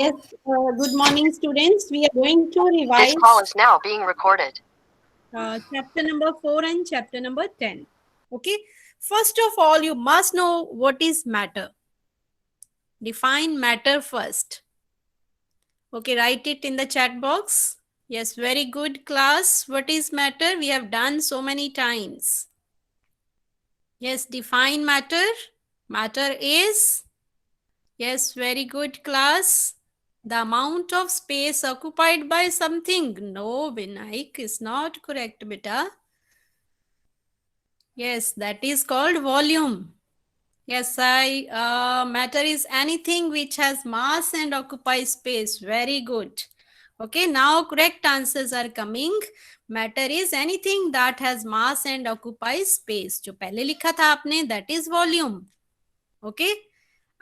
Yes, good morning, students. We are going to This revise call is now being recorded. chapter number 4 and chapter number 10. Okay, first of all, you must know what is matter. Define matter first. Okay, write it in the chat box. Yes, very good, class. What is matter? We have done so many times. Yes, define matter. Matter is, yes, very good, class. The amount of space occupied by something. No, Vinayak is not correct, beta. Yes, that is called volume. Yes, matter is anything which has mass and occupies space. Very good. Okay, now correct answers are coming. Matter is anything that has mass and occupies space. जो पहले लिखा था आपने, that is volume. Okay,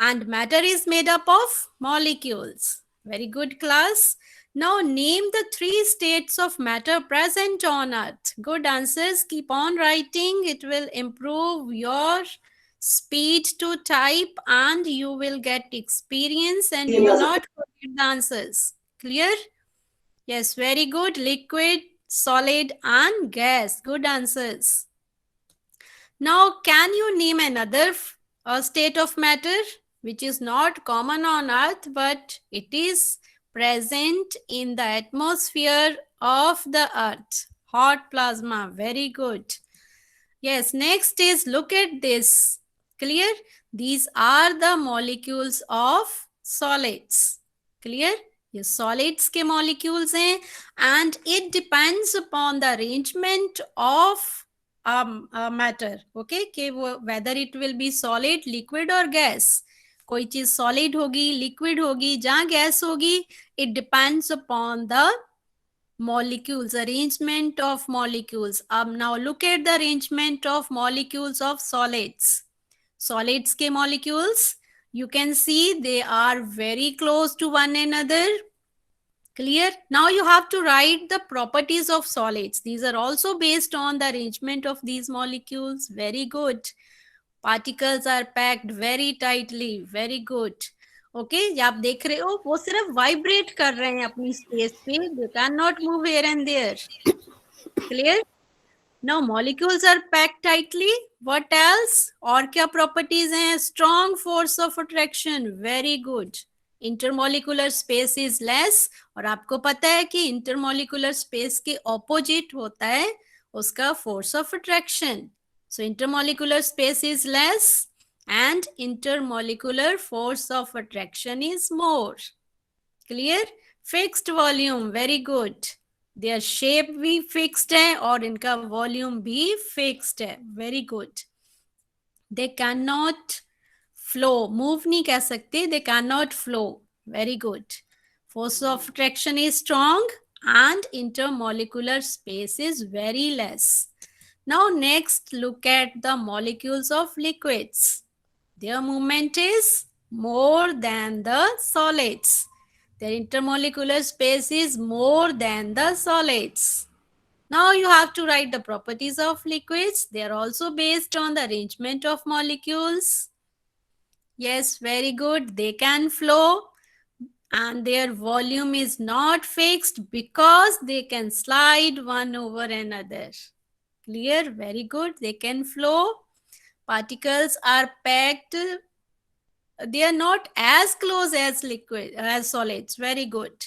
and matter is made up of molecules. Very good, class. Now name the 3 states of matter present on Earth. Good answers. Keep on writing. It will improve your speed to type and you will get experience and you will not forget the answers. Clear? Yes, very good. Liquid, solid and gas. Good answers. Now, can you name another state of matter which is not common on Earth but it is present in the atmosphere of the Earth? Hot plasma. Very good. Yes, next is look at this. Clear? These are the molecules of solids. Clear? ये solids के molecules हैं and it depends upon the arrangement of matter. Okay? कि whether it will be solid, liquid or gas. कोई चीज solid होगी, liquid होगी, जहाँ gas होगी, it depends upon the molecules, arrangement of molecules. Now look at the arrangement of molecules of solids. Solids के molecules, you can see they are very close to one another. Clear? Now you have to write the properties of solids. These are also based on the arrangement of these molecules. Very good. Particles are packed very tightly. Very good. Okay ये आप देख रहे हो वो सिर्फ vibrate कर रहे हैं अपनी स्पेस पे. They can not move here and there. Clear? Now molecules are packed tightly. What else? और क्या प्रॉपर्टीज हैं? Strong force of attraction. Very good. Intermolecular space is less. और आपको पता है कि इंटरमोलिकुलर स्पेस के ऑपोजिट होता है उसका force of attraction. So intermolecular space is less and intermolecular force of attraction is more. Clear? Fixed volume. Very good. Their shape भी fixed है और इनका volume भी fixed है. Very good. They cannot flow. Move नहीं कह सकते. They cannot flow. Very good. Force of attraction is strong and intermolecular space is very less. Now next look at the molecules of liquids. Their movement is more than the solids. Their intermolecular space is more than the solids. Now you have to write the properties of liquids. They are also based on the arrangement of molecules. Yes, very good. They can flow and their volume is not fixed because they can slide one over another. Clear? Very good. They can flow. Particles are packed. They are not as close as liquid as solids. Very good.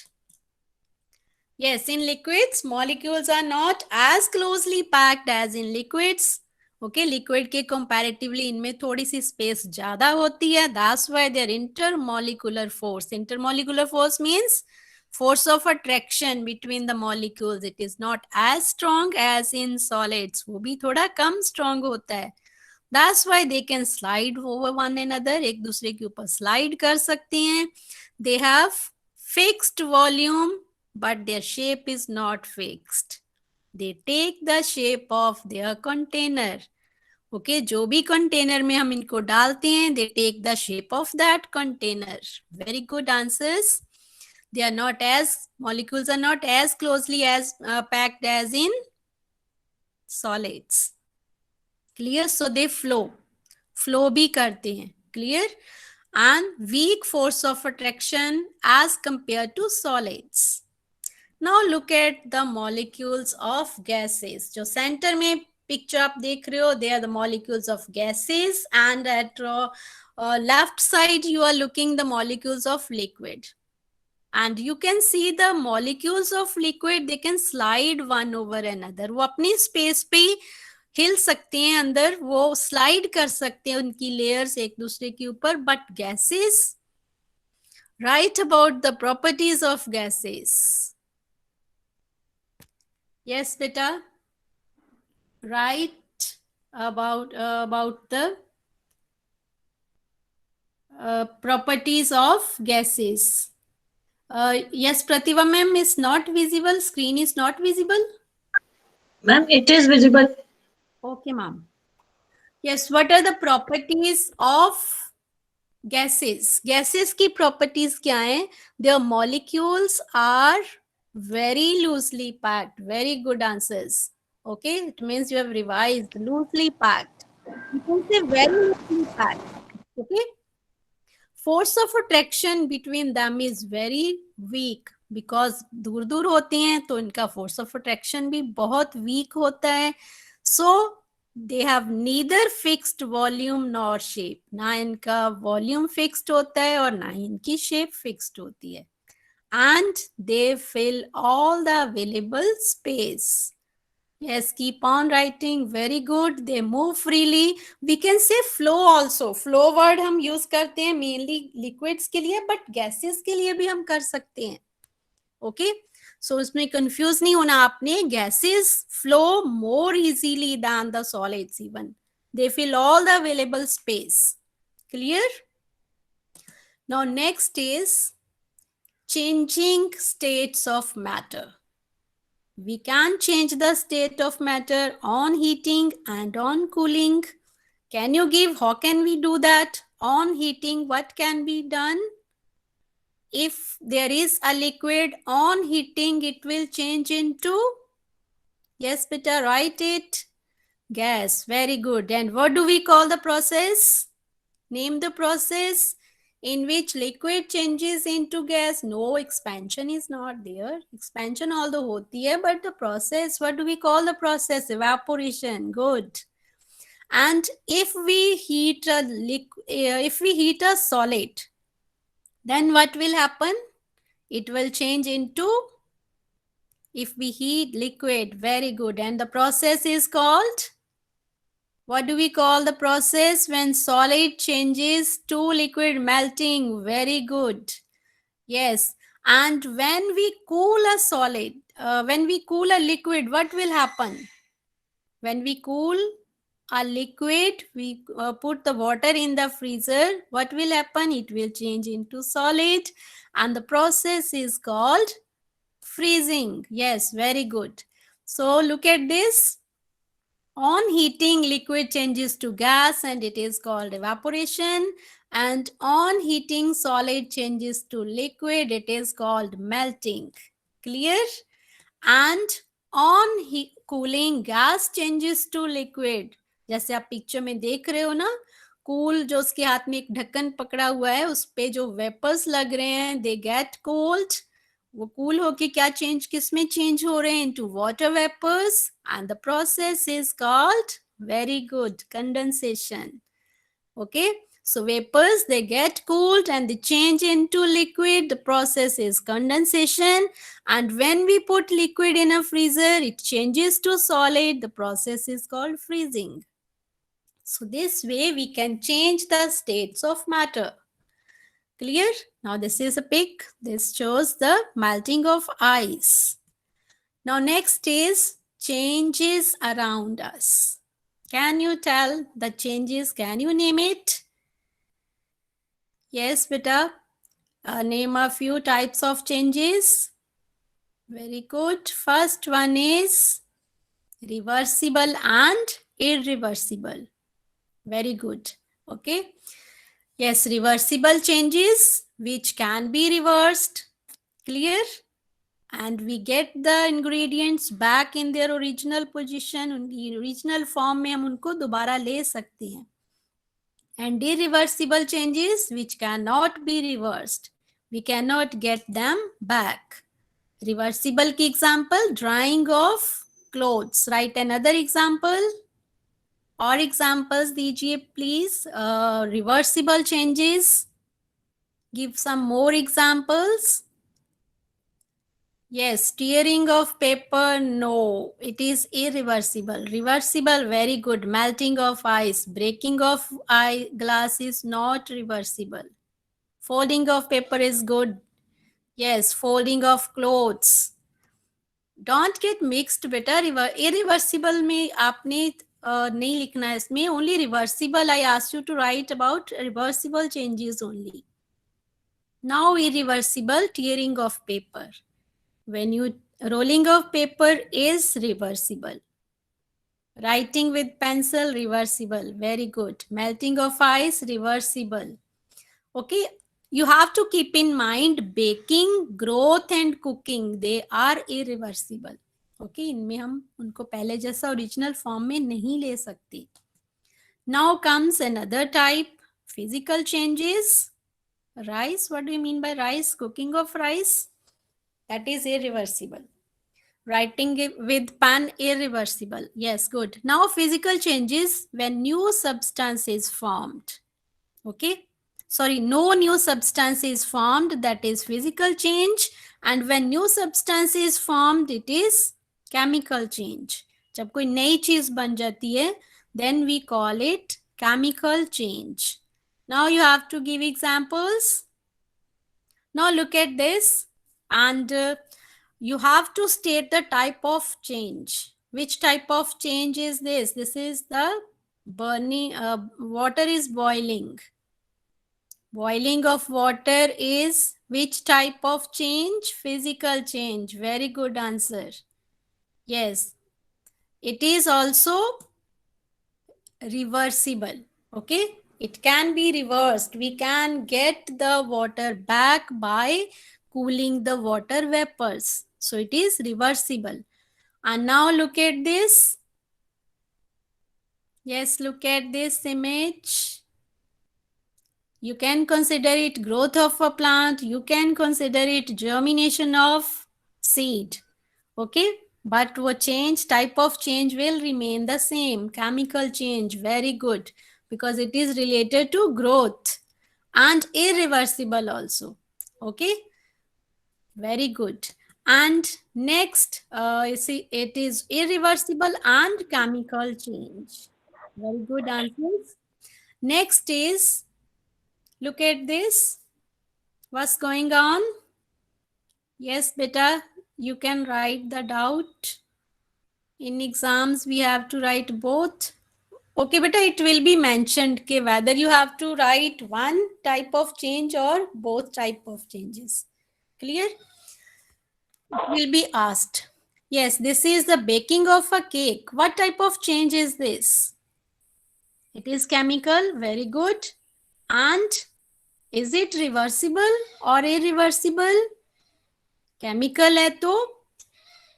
Yes, in liquids molecules are not as closely packed as in liquids. Okay, liquid के comparatively इनमें थोड़ी सी space ज़्यादा होती है. That's why their intermolecular force. Intermolecular force means force of attraction between the molecules. It is not as strong as in solids. वो भी थोड़ा कम strong होता है. That's why they can slide over one another. एक दूसरे के ऊपर slide कर सकते हैं. They have fixed volume, but their shape is not fixed. They take the shape of their container. Okay, जो भी container में हम इनको डालते हैं, they take the shape of that container. Very good answers. They are not as, molecules are not as closely as packed as in solids. Clear? So they flow भी करते हैं. Clear? and weak force of attraction as compared to solids. Now look at the molecules of gases. जो center में picture आप देख रहे हो, they are the molecules of gases, and at left side you are looking the molecules of liquid. And you can see the molecules of liquid, they can slide one over another. वो अपनी space पे हिल सकते हैं अंदर, वो slide कर सकते हैं उनकी layers एक दूसरे के ऊपर. But gases, write about the properties of gases. Yes, beta. Write about the properties of gases. Yes, Pratibha ma'am is not visible. Screen is not visible. Ma'am, it is visible. Okay, ma'am. Yes, what are the properties of gases? Gases की properties क्या हैं? Their molecules are very loosely packed. Very good answers. Okay, it means you have revised. Loosely packed. You can say very loosely packed. Okay. Force of attraction between them is very weak because दूर दूर होते हैं तो इनका force of attraction भी बहुत weak होता है. So they have neither fixed volume nor shape. ना इनका volume fixed होता है और ना ही इनकी shape fixed होती है. And they fill all the available space. Yes, keep on writing. Very good. They move freely. We can say flow also. Flow word हम use करते हैं mainly liquids के लिए, but gases के लिए भी हम कर सकते हैं. Okay. So इसमें confuse नहीं होना आपने. Gases flow more easily than the solids even. They fill all the available space. Clear? Now next is changing states of matter. We can change the state of matter on heating and on cooling. Can you give, how can we do that? On heating, what can be done? If there is a liquid on heating, it will change into, yes, beta, write it. Gas, very good. And what do we call the process? Name the process in which liquid changes into gas. No, expansion is not there. Expansion although hoti hai, but the process, what do we call the process? Evaporation. Good. And if we heat a solid, then what will happen? It will change into, if we heat liquid, very good. And the process is called, what do we call the process when solid changes to liquid? Melting. Very good. Yes. And when we cool a solid, when we cool a liquid, what will happen? When we cool a liquid, we put the water in the freezer. What will happen? It will change into solid. And the process is called freezing. Yes, very good. So look at this. On heating, liquid changes to gas and it is called evaporation. And on heating, solid changes to liquid, it is called melting. Clear? And on cooling, gas changes to liquid. जैसे आप picture में देख रहे हो ना, cool जो उसके हाथ में एक ढक्कन पकड़ा हुआ है, उस पे जो वेपर्स लग रहे हैं, they get cooled. वो कूल होके क्या चेंज, किस में चेंज हो रहे हैं? into water vapors, and the process is called, very good, condensation. Okay, so vapors, they get cooled and they change into liquid. The process is condensation. And when we put liquid in a freezer, it changes to solid. The process is called freezing. So this way we can change the states of matter. Clear? Now this is a pic. This shows the melting of ice. Now next is changes around us. Can you tell the changes? Can you name it? Yes, beta. Name a few types of changes. Very good. First one is reversible and irreversible. Very good. Okay. Yes, reversible changes which can be reversed. Clear? And we get the ingredients back in their original position. उनकी original form में हम उनको दोबारा ले सकते हैं. and irreversible changes which cannot be reversed. We cannot get them back. Reversible की example, drying of clothes. Write another example. और examples दीजिए please. Reversible changes. Give some more examples. Yes, tearing of paper, no, it is irreversible. Reversible, very good. Melting of ice, breaking of glass is not reversible. Folding of paper is good. Yes, folding of clothes. Don't get mixed बेटा. Irreversible में आपने नहीं लिखना है इसमें. Only reversible. I asked you to write about reversible changes only. Now irreversible, tearing of paper. When you rolling of paper is reversible. Writing with pencil, reversible. Very good. Melting of ice, reversible. Okay. You have to keep in mind baking, growth and cooking. They are irreversible. Okay. इनमें हम उनको पहले जैसा original form में नहीं ले सकते. Now comes another type. Physical changes. Rice. What do you mean by rice? Cooking of rice. That is irreversible. Writing with pen, irreversible. Yes, good. Now physical changes when new substance is formed. Okay. Sorry, no new substance is formed. That is physical change. And when new substance is formed, it is chemical change. जब कोई नई चीज बन जाती है, then we call it chemical change. Now you have to give examples. Now look at this and you have to state the type of change. Which type of change is this? This is the burning, water is boiling. Boiling of water is which type of change? Physical change. Very good answer. Yes. It is also reversible. Okay. It can be reversed. We can get the water back by cooling the water vapors. So it is reversible. And now look at this. Yes, look at this image. You can consider it growth of a plant. You can consider it germination of seed. Okay. But what change, type of change will remain the same. Chemical change. Very good. Because it is related to growth and irreversible also. Okay. Very good. And next, you see, it is irreversible and chemical change. Very good answers. Next is, look at this. What's going on? Yes, beta, you can write the doubt. In exams, we have to write both. Okay, beta, it will be mentioned ke whether you have to write one type of change or both type of changes. Clear? It will be asked. Yes, this is the baking of a cake. What type of change is this? It is chemical. Very good. And is it reversible or irreversible? Chemical hai to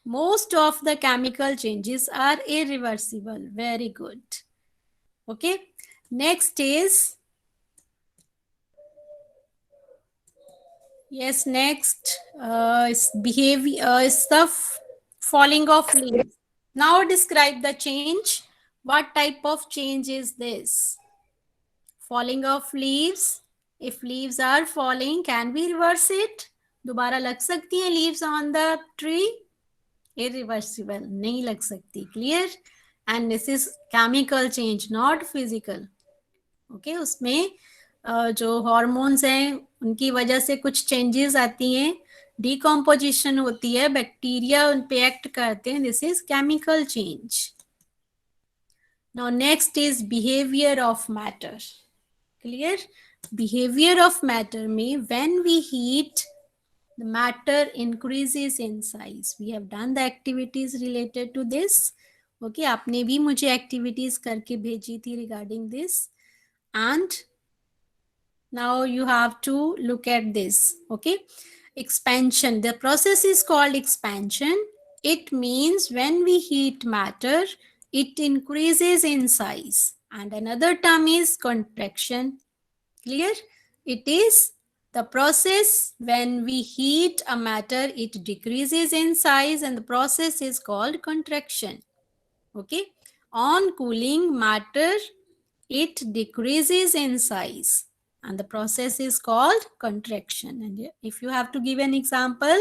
most of the chemical changes are irreversible. Very good. Okay. Next is, yes, next is behavior, is the falling of leaves. Now describe the change. What type of change is this? Falling of leaves. If leaves are falling, can we reverse it? दोबारा लग सकती हैं leaves on the tree? Irreversible. नहीं लग सकती. Clear? And this is chemical change, not physical. Okay, उसमें जो hormones हैं उनकी वजह से कुछ changes आती हैं, decomposition होती है, bacteria उन पे act करते हैं. This is chemical change. Now next is behavior of matter. Clear? Behavior of matter में when we heat, the matter increases in size. We have done the activities related to this. Okay, आपने भी मुझे activities करके भेजी थी regarding this. And now you have to look at this. Okay, expansion. The process is called expansion. It means when we heat matter, it increases in size. And another term is contraction. Clear? It is the process when we heat a matter, it decreases in size, and the process is called contraction. Okay? On cooling, matter, it decreases in size, and the process is called contraction. And if you have to give an example,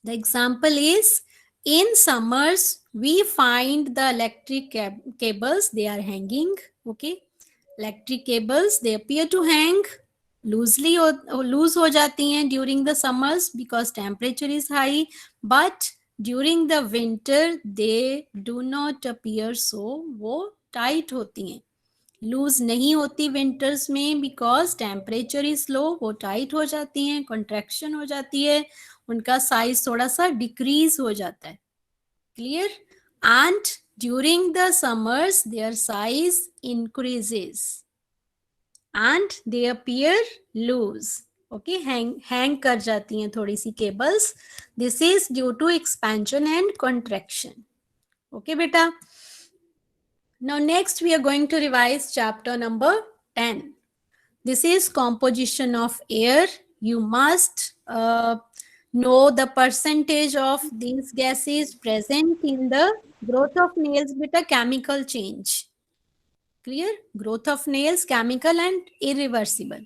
the example is, in summers we find the electric cables, they are hanging. Okay, electric cables, they appear to hang loosely or loose ho jati hain during the summers because temperature is high, but during the winter they do not appear so, वो tight होती हैं, loose नहीं होती winters में because temperature is low, वो tight हो जाती हैं, कॉन्ट्रैक्शन हो जाती है, उनका साइज थोड़ा सा डिक्रीज हो जाता है. Clear? And during the summers their size increases and they appear loose. Okay, हैंग कर जाती हैं थोड़ी सी cables. This is due to expansion and contraction. Okay बेटा. Now next we are going to revise chapter number 10. This is composition of air. You must know the percentage of these gases present in the growth of nails with a chemical change. Clear? Growth of nails, chemical and irreversible.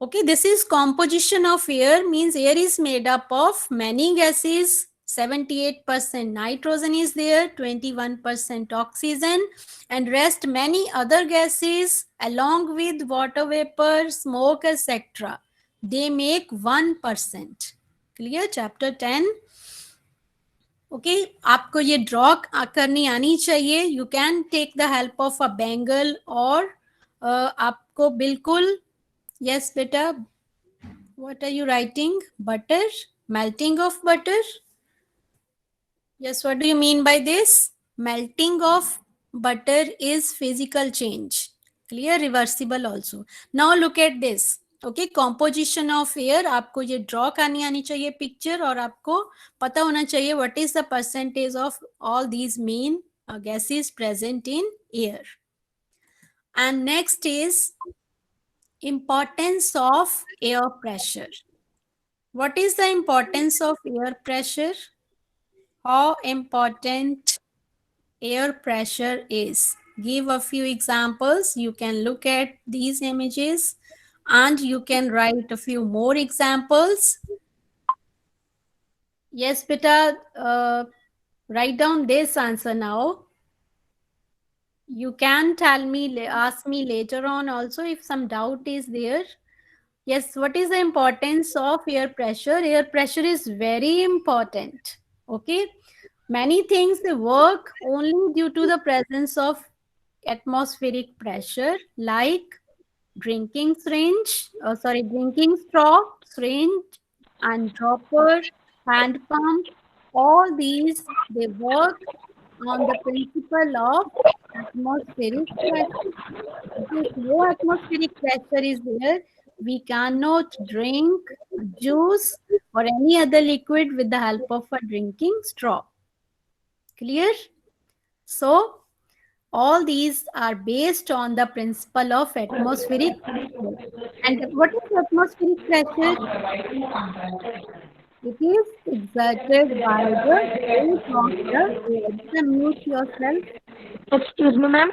Okay, this is composition of air, means air is made up of many gases. 78% nitrogen is there, 21% oxygen, and rest many other gases along with water vapor, smoke, etc. They make 1%. Clear? Chapter 10. Okay, आपको ये draw करनी आनी चाहिए. You can take the help of a bangle or आपको बिल्कुल. Yes beta, what are you writing? Butter, melting of butter. Yes, what do you mean by this? Melting of butter is physical change. Clear? Reversible also. Now look at this. Okay, composition of air. आपको ये draw करनी आनी चाहिए picture, और आपको पता होना चाहिए what is the percentage of all these main gases present in air. And next is importance of air pressure. What is the importance of air pressure? How important air pressure is? Give a few examples. You can look at these images and you can write a few more examples. Yes, beta, write down this answer now. You can tell me, ask me later on also if some doubt is there. Yes, what is the importance of air pressure? Air pressure is very important. Okay. Many things work only due to the presence of atmospheric pressure, like drinking straw, syringe, and dropper, hand pump. All these, they work on the principle of atmospheric pressure. If no atmospheric pressure is there, we cannot drink juice or any other liquid with the help of a drinking straw. Clear? So, all these are based on the principle of atmospheric pressure. And what is atmospheric pressure? It is exerted by the weight of the air. Just mute yourself. Excuse me, ma'am.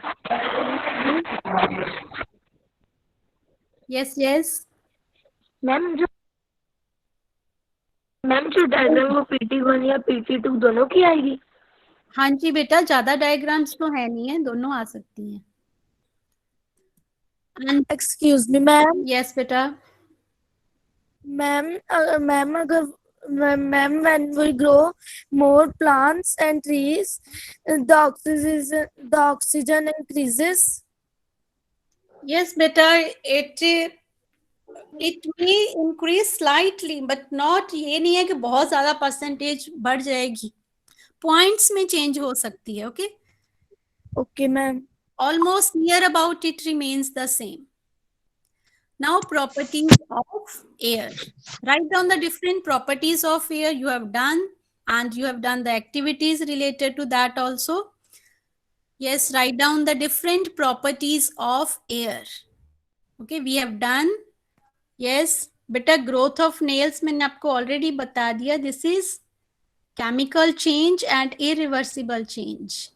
Yes, yes. Ma'am जो diagram वो PT1 या PT2 दोनों की आएगी? हाँ जी बेटा, ज्यादा diagrams तो है नहीं है, दोनों आ सकती हैं. And Excuse me, ma'am. yes बेटा. Ma'am, ma'am, when we grow more plants and trees, the oxygen increases. Yes बेटा, it may increase slightly, but not, ये नहीं है कि बहुत ज्यादा परसेंटेज बढ़ जाएगी. पॉइंट्स में चेंज हो सकती है. Okay. Okay, ma'am. Almost near about it remains the same. Now properties of air. Write down the different properties of air you have done, and you have done the activities related to that also. Yes, write down the different properties of air. Okay, we have done. Yes, बेटा growth of nails मैंने आपको already बता दिया. This is chemical change and irreversible change.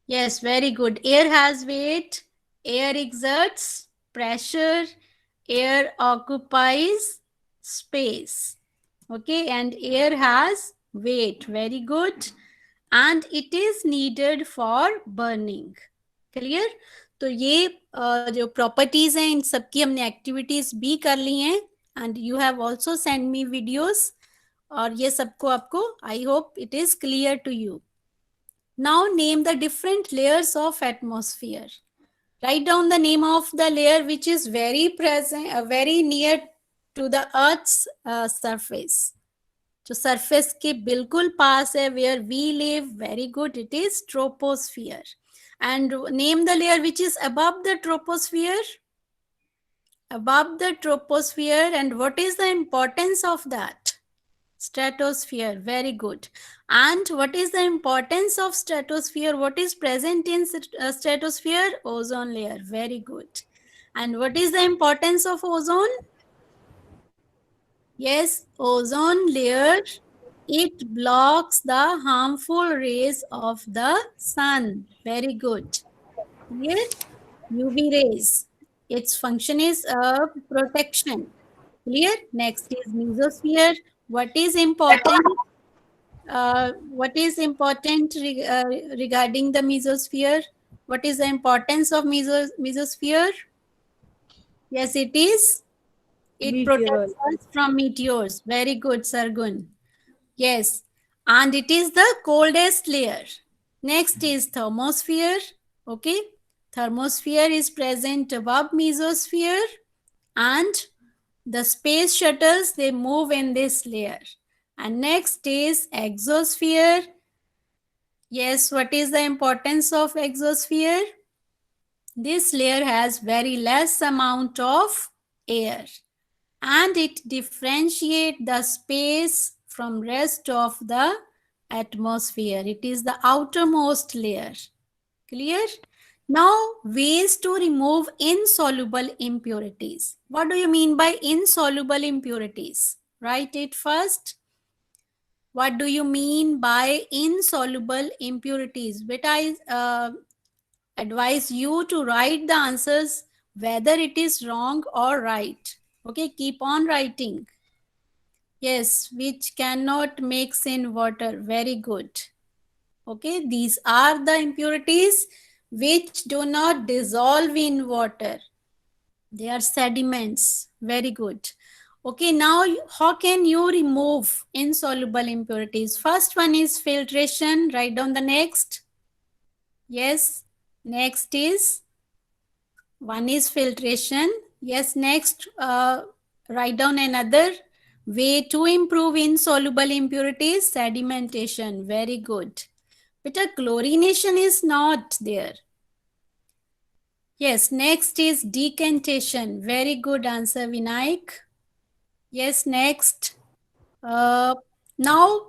Yes, very good. Air has weight, air exerts pressure, air occupies space. Okay, and air has weight. Very good. And it is needed for burning. Clear? तो ये जो properties हैं इन सबकी हमने activities भी कर ली हैं and you have also send me videos और ये सबको आपको I hope it is clear to you. Now name the different layers of atmosphere. Write down the name of the layer which is very present, very near to the Earth's surface. जो surface के बिल्कुल पास है where we live. Very good. It is troposphere. And name the layer which is above the troposphere. Above the troposphere, and what is the importance of that? Stratosphere. Very good. And what is the importance of stratosphere? What is present in stratosphere? Ozone layer. Very good. And what is the importance of ozone? Yes, ozone layer. It blocks the harmful rays of the sun. Very good. Clear? UV rays. Its function is protection. Clear? Next is mesosphere. What is important? What is important regarding the mesosphere? What is the importance of mesosphere? Yes, it is. It protects us from meteors. Very good, Sargun. Yes, and it is the coldest layer. Next is thermosphere. Okay, thermosphere is present above mesosphere, and the space shuttles, they move in this layer. And next is exosphere. Yes, what is the importance of exosphere? This layer has very less amount of air and it differentiates the space from rest of the atmosphere. It is the outermost layer. Clear? Now, ways to remove insoluble impurities. What do you mean by insoluble impurities? Write it first. What do you mean by insoluble impurities? But I advise you to write the answers whether it is wrong or right. Okay, keep on writing. Yes, which cannot mix in water. Very good. Okay, these are the impurities which do not dissolve in water. They are sediments. Very good. Okay, now how can you remove insoluble impurities? First one is filtration. Write down the next. Yes, next is one is filtration. Yes, next write down another way to improve insoluble impurities, sedimentation. Very good. But a chlorination is not there. Yes, next is decantation. Very good answer, Vinayak. Yes, next. Now,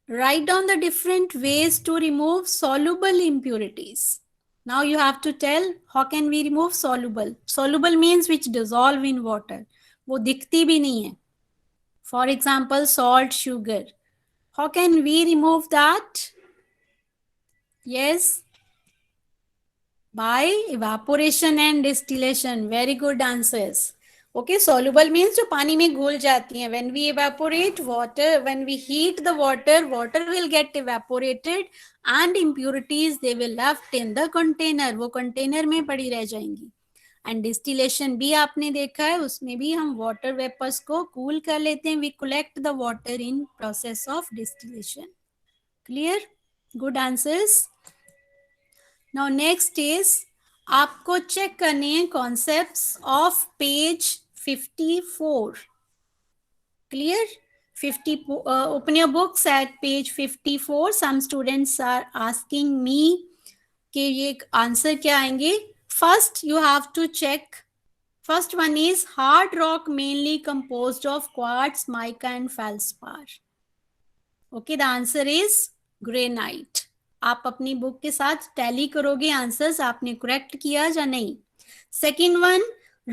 write down the different ways to remove soluble impurities. Now you have to tell how can we remove soluble. Soluble means which dissolve in water. वो दिखती भी नहीं है. For example, salt, sugar. How can we remove that? Yes. By evaporation and distillation. Very good answers. Okay, soluble means जो पानी में घुल जाती हैं. When we evaporate water, when we heat the water, water will get evaporated and impurities they will left in the container. वो container में पड़ी रह जाएंगी. And distillation भी आपने देखा है, उसमें भी हम water vapors को cool कर लेते हैं. We collect the water in process of distillation. Clear? Good answers. Now next is आपको चेक करने हैं concepts of page 54. Clear? 50. Open your books at page 54. Some students are asking me कि ये answer क्या आएंगे. First, you have to check. First one is hard rock mainly composed of quartz, mica, and feldspar. Okay, the answer is granite. आप अपनी book के साथ tally करोगे answers, आपने करेक्ट किया या नहीं. Second one,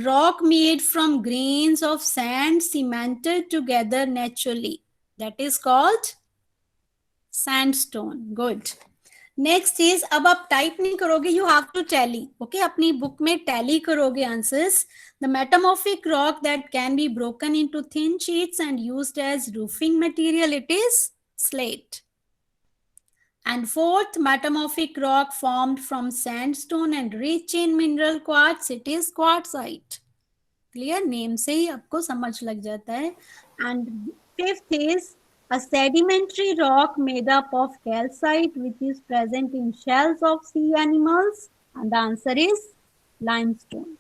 rock made from grains of sand cemented together naturally, that is called sandstone. Good. Next is, अब आप टाइप नहीं करोगे, you have to tally. Okay, अपनी बुक में टैली करोगे answers. The metamorphic rock that can be broken into thin sheets and used as roofing material, it is slate. And fourth, metamorphic rock formed from sandstone and rich in mineral quartz, it is quartzite. Clear? Name से ही आपको समझ लग जाता है. And fifth is a sedimentary rock made up of calcite which is present in shells of sea animals, and the answer is limestone.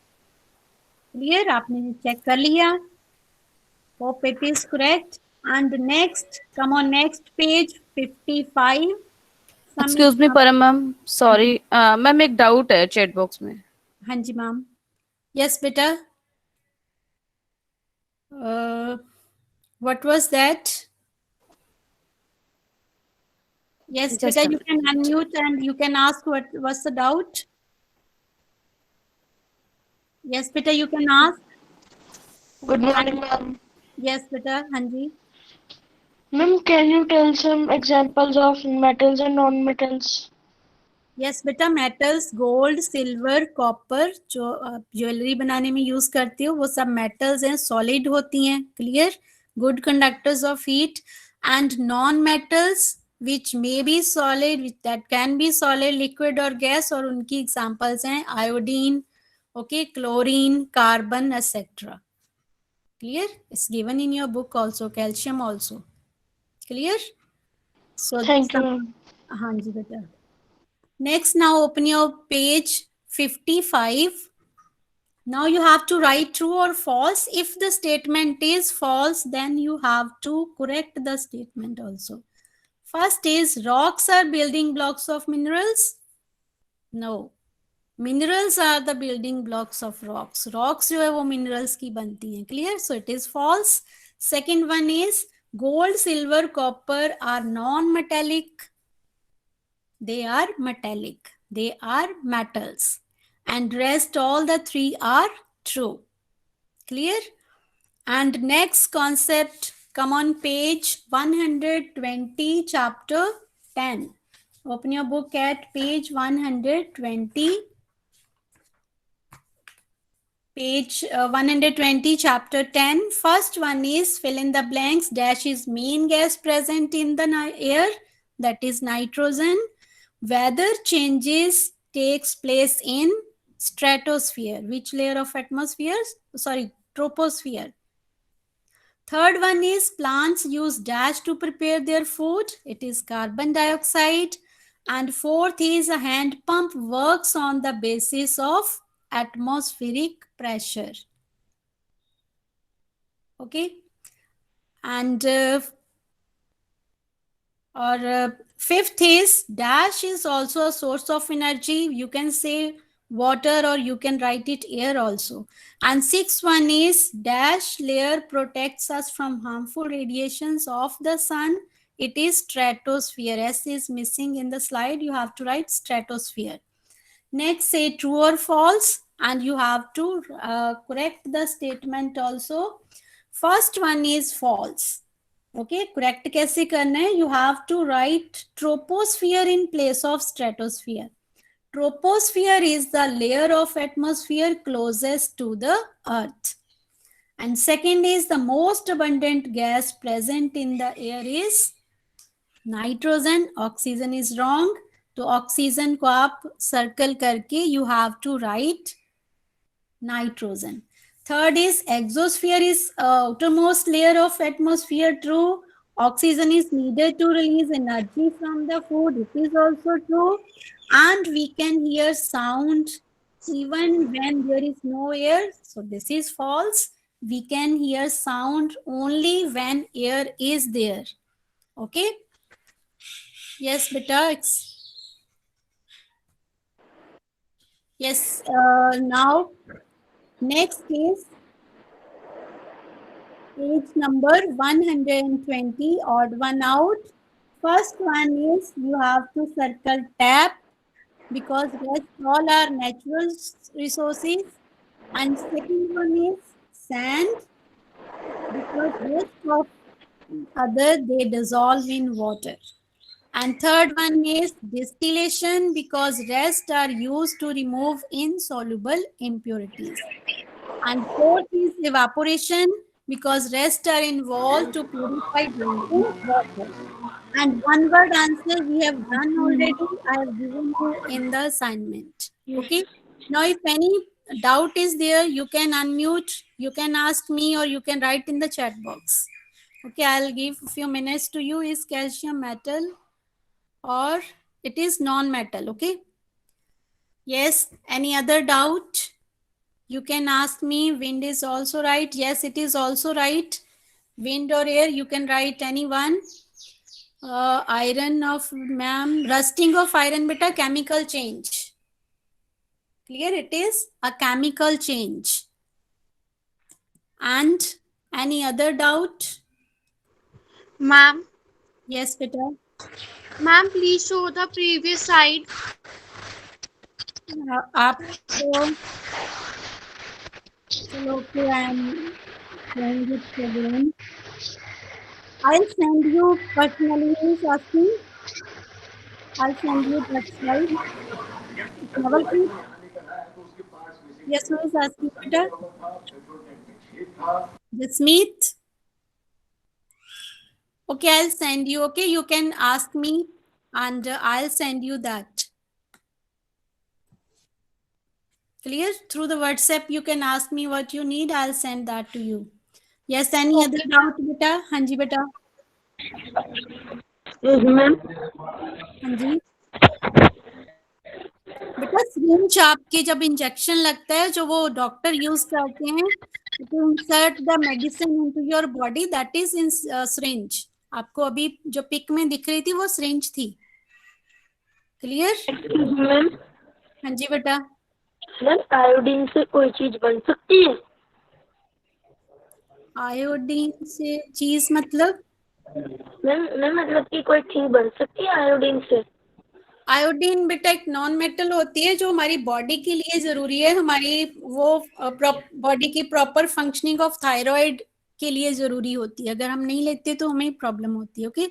Clear? आपने check कर लिया. Hope it is correct. And next, come on, next page 55. Excuse me परम ma'am, sorry ma'am, एक doubt है chat box में. हाँ जी ma'am. Yes बेटा. what was that? Yes Just beta, a you can unmute and you can ask what was the doubt. Yes beta, you can ask. Good morning, ma'am. Yes beta, हाँ जी. Ma'am, can you tell some examples of metals and non-metals? Yes बेटा, metals gold silver copper जो jewellery बनाने में use करती हो वो सब metals हैं, सॉलिड होती हैं. Clear? Good conductors of heat. And non metals which may be solid, that can B solid, liquid और गैस, और उनकी एग्जांपल्स हैं iodine, okay, chlorine, carbon etcetera. Clear? It's given in your book also, calcium also. Clear? So Thank you, ma'am. हाँ जी बेटा. Next, now open your page 55. Now you have to write true or false. If the statement is false, then you have to correct the statement also. First is, rocks are building blocks of minerals. No. Minerals are the building blocks of rocks. Rocks जो है वो minerals की बनती हैं. Clear? So it is false. Second one is, gold, silver, copper are non-metallic. They are metallic. They are metals. And rest all the three are true. Clear? And next concept, come on page 120, chapter 10. Open your book at page 120. Page 120, chapter 10. First one is, fill in the blanks. Dash is main gas present in the air, that is nitrogen. Weather changes takes place in stratosphere. Which layer of atmosphere? Sorry, troposphere. Third one is, plants use dash to prepare their food. It is carbon dioxide. And fourth is, a hand pump works on the basis of atmospheric pressure. Okay. And fifth is, dash is also a source of energy. You can say water or you can write it air also. And sixth one is, dash layer protects us from harmful radiations of the sun. It is stratosphere. S is missing in the slide. You have to write stratosphere. Next, say true or false, and you have to correct the statement also. First one is false. Okay, correct कैसे करना है? You have to write troposphere in place of stratosphere. Troposphere is the layer of atmosphere closest to the earth. And second is, the most abundant gas present in the air is nitrogen. Oxygen is wrong. तो oxygen को आप circle करके you have to write nitrogen. Third is, exosphere is outermost layer of atmosphere. True. Oxygen is needed to release energy from the food. It is also true. And we can hear sound even when there is no air. So this is false. We can hear sound only when air is there. Okay. Yes, beta. Yes. Now, next is page number 120, odd one out. first one is you have to circle tap because rest all are natural resources. And second one is sand because rest of other they dissolve in water. And third one is distillation because rest are used to remove insoluble impurities. And fourth is evaporation because rest are involved to purify drinking water. And one word answer we have done already. I have given you in the assignment. Okay. Now, if any doubt is there, you can unmute, you can ask me, or you can write in the chat box. Okay, I'll give a few minutes to you. Is calcium metal or it is non-metal? Okay. Yes. Any other doubt? You can ask me. Wind is also right. Yes, it is also right. Wind or air, you can write anyone. Iron of ma'am, rusting of iron beta, chemical change. Clear? It is a chemical change. And any other doubt? Ma'am, Yes, beta. ma'am, please show the previous slide. आपको चलो okay, I am showing it again. I'll send you personally. Who is asking? I'll send you that slide. Navalpreet? Yes, who is asking, beta? Jasmeet? Okay, I'll send you. Okay, you can ask me and I'll send you that. Clear? Through the WhatsApp, you can ask me what you need. I'll send that to you. Yes, any other doubt, beta? Hanji, beta. ma'am. Hanji. बेटा syringe आपके जब injection लगता है जो वो doctor use करते हैं to insert the medicine into your body that is in syringe. आपको अभी जो पिक में दिख रही थी वो सिरिंज थी. क्लियर? मैम हाँ जी बेटा. मैम आयोडीन से कोई चीज बन सकती है? आयोडीन से चीज मतलब? मैम मतलब कि कोई चीज बन सकती है आयोडीन से? आयोडीन बेटा एक नॉन मेटल होती है जो हमारी बॉडी के लिए जरूरी है. हमारी वो बॉडी की प्रॉपर फंक्शनिंग ऑफ थायराइड के लिए जरूरी होती है. अगर हम नहीं लेते तो हमें प्रॉब्लम होती है. ओके.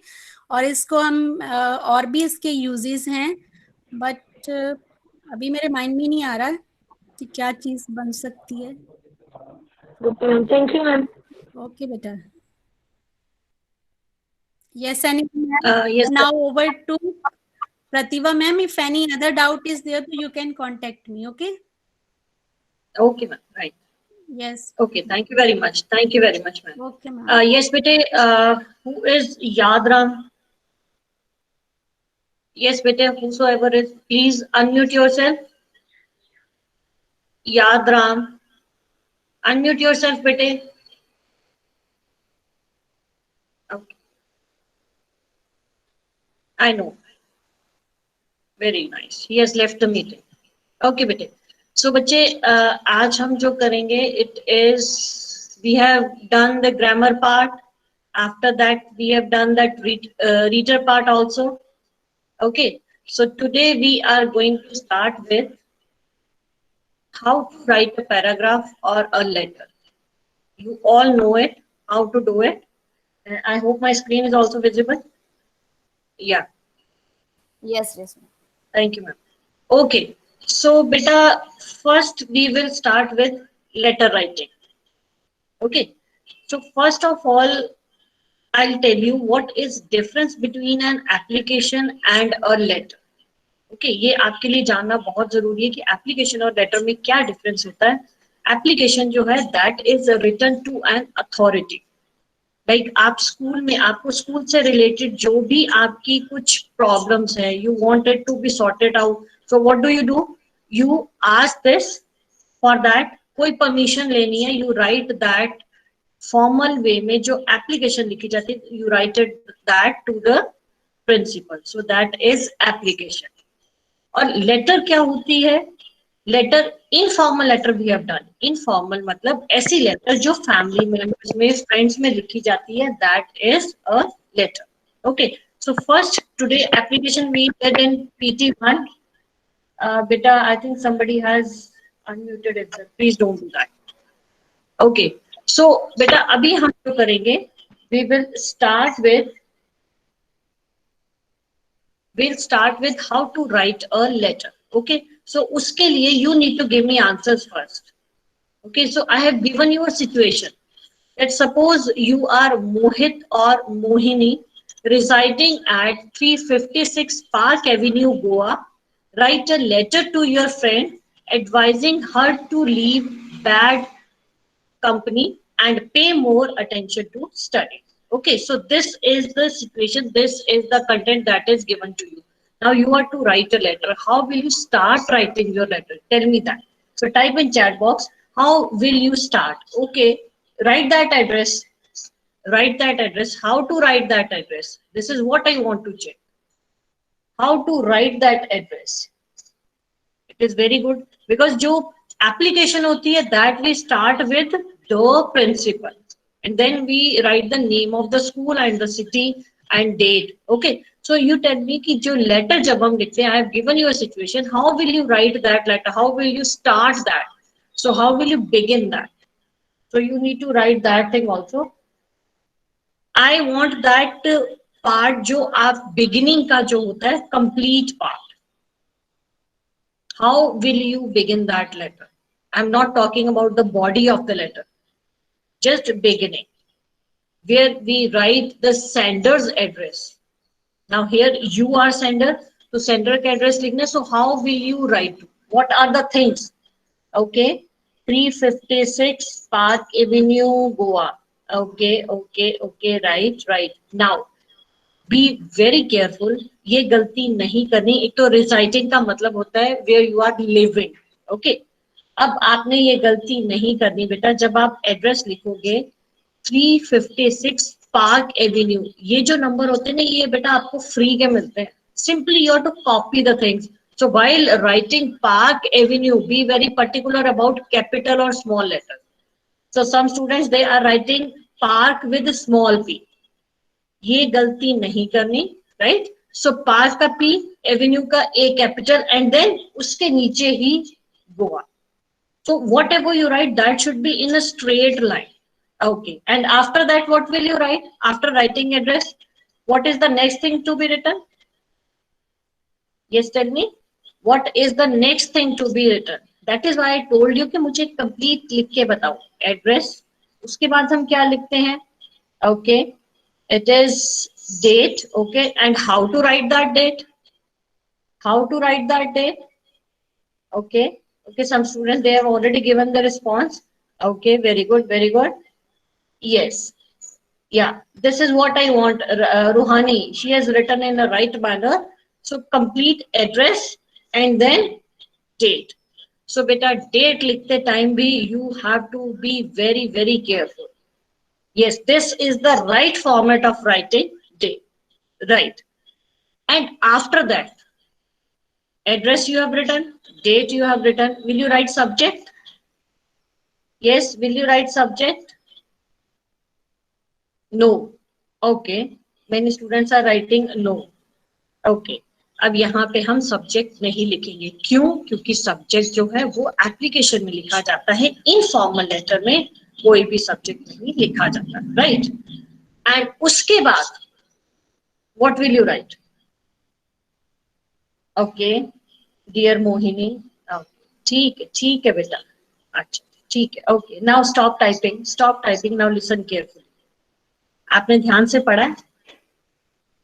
और इसको हम और भी इसके यूजेस हैं बट अभी मेरे माइंड में नहीं आ रहा कि क्या चीज बन सकती है. Thank you ma'am. ओके बेटा. Yes, and Yes, now over to Pratibha ma'am. If any other doubt is there, you can contact me. Okay. okay, ma'am. Right. Yes. Okay. Thank you very much. Thank you very much, ma'am. Okay, ma'am. Yes, bete. Who is Yadram? Yes, bete. Whosoever is, please unmute yourself. Yadram. Unmute yourself, bete. Okay. I know. Very nice. He has left the meeting. Okay, bete. So, बच्चे आज हम जो करेंगे, it is we have done the grammar part. After that, we have done that reader part also. Okay. So today we are going to start with how to write a paragraph or a letter. You all know it, how to do it. I hope my screen is also visible. Yeah. Yes, yes. Thank you, ma'am. Okay. So, beta, first we will start with letter writing. Okay. So, first of all, I'll tell you what is difference between an application and a letter. Okay. ये आपके लिए जानना बहुत जरूरी है कि application और letter में क्या difference होता है. Application जो है that is written to an authority. Like आप स्कूल में आपको स्कूल से रिलेटेड जो भी आपकी कुछ प्रॉब्लम्स है, you wanted to be sorted out. So what do? You ask this for that. कोई परमिशन लेनी है, you write that formal way में जो एप्लीकेशन लिखी जाती है, you write it that to the principal. So that is application. और letter क्या होती है? Letter informal letter we have done. Informal मतलब ऐसी लेटर जो फैमिली मेंबर्स में फ्रेंड्स में लिखी जाती है, that is a letter. Okay. So first today application we did in PT1. Beta, I think somebody has unmuted itself. Please don't do that. Okay. So beta, अभी हम जो करेंगे, we will start with how to write a letter. Okay. So उसके लिए you need to give me answers first. Okay. So I have given you a situation. Let's suppose you are Mohit or Mohini residing at 356 Park Avenue, Goa. Write a letter to your friend advising her to leave bad company and pay more attention to study. Okay, so this is the situation, this is the content that is given to you. Now you are to write a letter. How will you start writing your letter? Tell me that. So type in chat box, how will you start? Okay, write that address. Write that address. How to write that address? This is what I want to check. How to write that address? It is very good because जो application होती है, that we start with the principal and then we write the name of the school and the city and date. Okay, so you tell me कि जो letter जब हम लिखते हैं, I have given you a situation. How will you write that letter? How will you start that? So how will you begin that? So you need to write that thing also. I want that part जो आप beginning का जो होता है, complete part. How will you begin that letter? I'm not talking about the body of the letter. Just beginning, where we write the sender's address. Now here you are sender, तो sender का address लिखना. So how will you write? What are the things? Okay, 356 Park Avenue, Goa. Okay, right. Now be very careful. ये गलती नहीं करनी. एक तो reciting का मतलब होता है where you are living. Okay. अब आपने ये गलती नहीं करनी बेटा. जब आप एड्रेस लिखोगे 356 पार्क एवेन्यू, ये जो नंबर होते हैं ना, ये बेटा आपको फ्री के मिलते हैं. Simply you have to copy the things. So while writing Park Avenue, be very particular about capital or small letter. So some students they are writing Park with small p. ये गलती नहीं करनी, right? So Park का P, Avenue का A capital and then उसके नीचे ही Goa. So whatever you write, that should be in a straight line. Okay. And after that, what will you write? After writing address, what is the next thing to be written? Yes, tell me. What is the next thing to be written? That is why I told you कि मुझे complete लिख के बताओ. Address. उसके बाद हम क्या लिखते हैं? Okay. It is date. Okay. And how to write that date? How to write that date? Okay. Okay, some students, they have already given the response. Okay, very good, very good. Yes. Yeah, this is what I want. Ruhani, she has written in the right manner. So complete address and then date. So beta, date likhte time bhi, you have to be very, very careful. Yes, this is the right format of writing date. Right. And after that, address you have written, date you have written. Will you write subject? Yes, will you write subject? No. Okay. Many students are writing no. Okay. अब यहाँ पे हम subject नहीं लिखेंगे. क्यों? क्योंकि subject जो है वो एप्लीकेशन में लिखा जाता है. इनफॉर्मल लेटर में कोई भी सब्जेक्ट नहीं लिखा जाता. राइट. एंड उसके बाद what will you write? Okay dear Mohini. ठीक है बेटा. अच्छा ठीक है. Okay now stop typing. Now listen carefully. आपने ध्यान से पढ़ा है?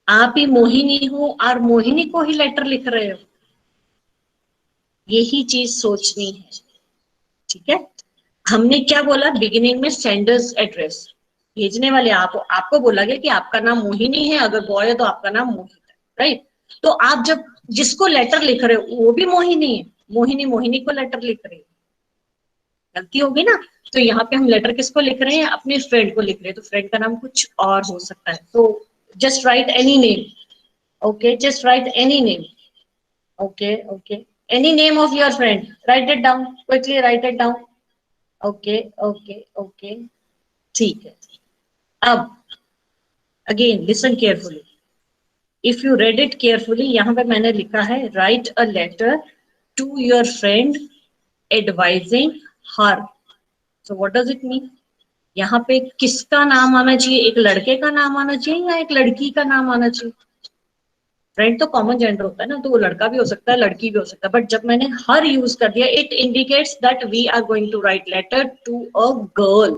आप ही मोहिनी हो और मोहिनी को ही लेटर लिख रहे हो. यही चीज सोचनी है. ठीक है. हमने क्या बोला बिगिनिंग में? Sender's address. भेजने वाले आपको बोला गया कि आपका नाम मोहिनी है, अगर बॉय है तो आपका नाम मोहित है. राइट. तो आप जब जिसको लेटर लिख रहे हो वो भी मोहिनी है. मोहिनी को लेटर लिख रही है. गलती होगी ना. तो यहाँ पे हम लेटर किसको लिख रहे हैं? अपने फ्रेंड को लिख रहे हैं. तो फ्रेंड का नाम कुछ और हो सकता है. तो just write any name. Okay, just write any name. Okay. Any name of your friend. Write it down. Quickly write it down. Okay. ठीक है. अब again listen carefully. If you read it carefully, यहाँ पे मैंने लिखा है write a letter to your friend advising her. So what does it mean? यहाँ पे किसका नाम आना चाहिए? एक लड़के का नाम आना चाहिए या एक लड़की का नाम आना चाहिए? फ्रेंड तो कॉमन जेंडर होता है ना, तो वो लड़का भी हो सकता है, लड़की भी हो सकता है, बट जब मैंने हर यूज कर दिया, it indicates that we are going to write letter to a girl.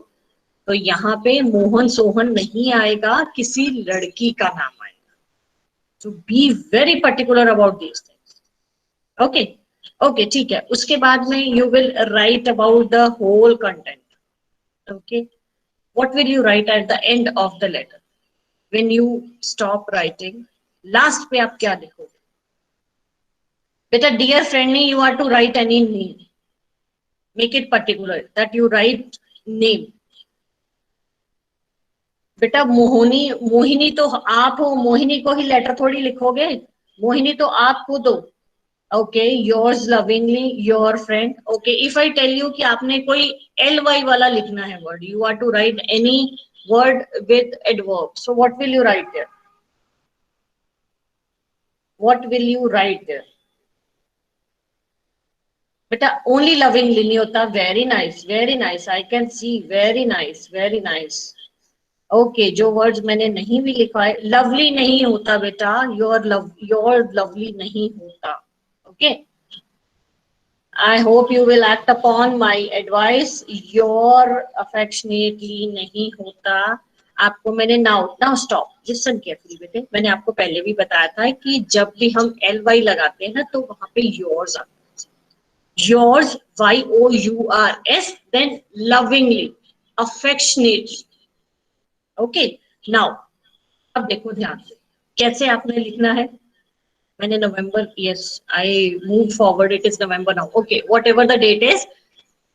तो यहाँ पे मोहन सोहन नहीं आएगा, किसी लड़की का नाम आएगा. So be very particular about these things. Okay, okay, ठीक है. उसके बाद में you will write about the whole content. Okay, what will you write at the end of the letter? When you stop writing, last पे आप क्या लिखोगे? बेटा, dear friend नहीं, you are to write any name. Make it particular that you write name. बेटा मोहिनी तो आप हो, मोहिनी को ही लेटर थोड़ी लिखोगे, मोहिनी तो आप खुद हो. Okay, yours lovingly your friend. Okay, if I tell you कि आपने कोई LY वाला लिखना है word, you are to write any word with adverb, so what will you write there? What will you write there? बेटा only lovingly नहीं होता. Very nice, I can see, very nice. Okay, जो words मैंने नहीं भी लिखा है, lovely नहीं होता बेटा, योर लवली नहीं होता. Okay, I hope you will act upon my advice. Your affectionately नहीं होता. आपको मैंने नाउ स्टॉप, लिसन केयरफुली बेटे. मैंने आपको पहले भी बताया था कि जब भी हम LY लगाते हैं ना, तो वहां पे योर्स आता है. Yours, YOURS, then lovingly, affectionately. Okay, now अब देखो ध्यान से कैसे आपने लिखना है. मैंने November, yes I move forward, it is November now. Okay, whatever the date is,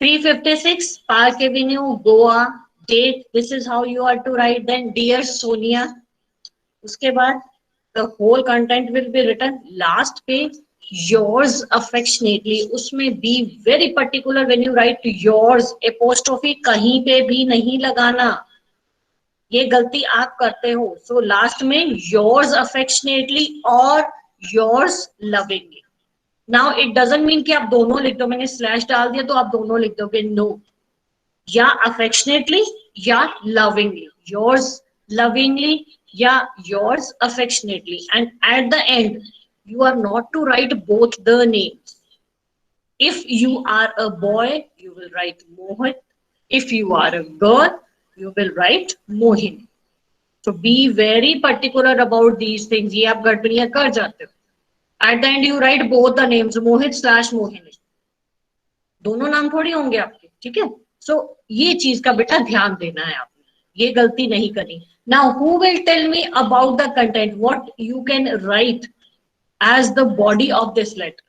356 park avenue, Goa. Date, this is how you are to write. Then dear Sonia. उसके बाद the whole content will be written. Last पे yours affectionately, उसमें be very particular when you write yours. Apostrophe कहीं पे भी नहीं लगाना, ये गलती आप करते हो. सो लास्ट में योर्स अफेक्शनेटली और yours lovingly. Now it doesn't mean कि आप दोनों लिख दो. मैंने स्लैश डाल दिया तो आप दोनों लिख दोगे, नो. या अफेक्शनेटली या लविंगली, योर्स लविंगली या yours affectionately. And at the end you are not to write both the names. If you are a boy, you will write Mohit. If you are a girl, you will write Mohini. So be very particular about these things. ये आप गड़बड़ियां कर जाते हो. At the end you write both the names, Mohit/Mohini. दोनों नाम थोड़ी होंगे आपके, ठीक है. So ये चीज का बेटा ध्यान देना है आपने, ये गलती नहीं करनी. Now who will tell me about the content? What you can write as the body of this letter?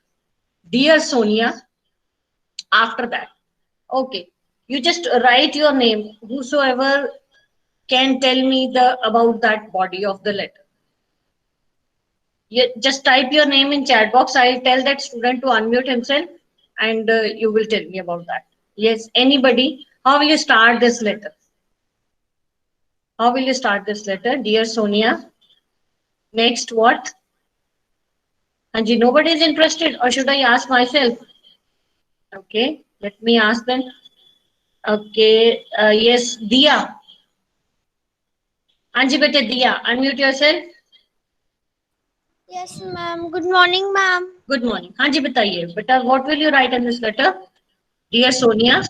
Dear Sonia. After that, okay, you just write your name, whosoever can tell me about that body of the letter. You just type your name in chat box. I'll tell that student to unmute himself and you will tell me about that. Yes, anybody? How will you start this letter? How will you start this letter? Dear Sonia. Next, what? Anji, nobody is interested, or should I ask myself? Okay, let me ask them. Okay, yes, Diya. Anji bete, Diya, unmute yourself. Yes, ma'am. Good morning, ma'am. Good morning. Anji, betaiye, beta, what will you write in this letter? Dear Sonia.